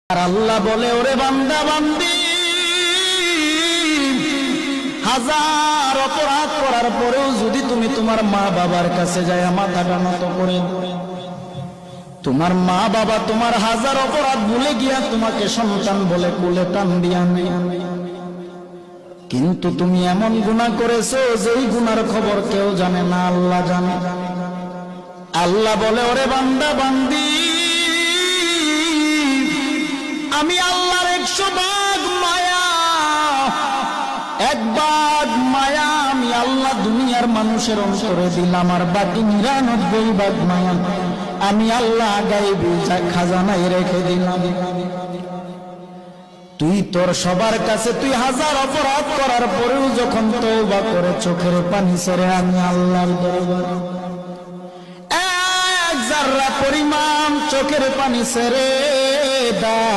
আর আল্লাহ বলে, ওরে বান্দা বান্দি, হাজার অপরাধ করার পরেও যদি তুমি তোমার মা বাবার কাছে যায় মাথাটা নত করে, তোমার মা বাবা তোমার হাজার অপরাধ ভুলে গিয়া তোমাকে সন্তান বলে কোলে টান দিয়া নেয়, কিন্তু তুমি এমন গুনাহ করেছো যেই গুনার খবর কেউ জানে না, আল্লাহ জানে। আল্লাহ বলে, ওরে বান্দা বান্দি, আমি আল্লাহর 100 ভাগ মায়া, 1 ভাগ মায়া আমি আল্লাহ দুনিয়ার মানুষের অন্তরে দিলাম, আর বাকি 99 ভাগ মায়া আমি আল্লাহ গায়েবী খাজানায় রেখে দিলাম। তুই তোর সবার কাছে তুই হাজার অপরাধ করার পরেও যখন তওবা করে চোখের পানি ছেড়ে আমি আল্লাহর দরবারে 1 জাররা পরিমাণ চোখের পানি ছেড়ে দাও,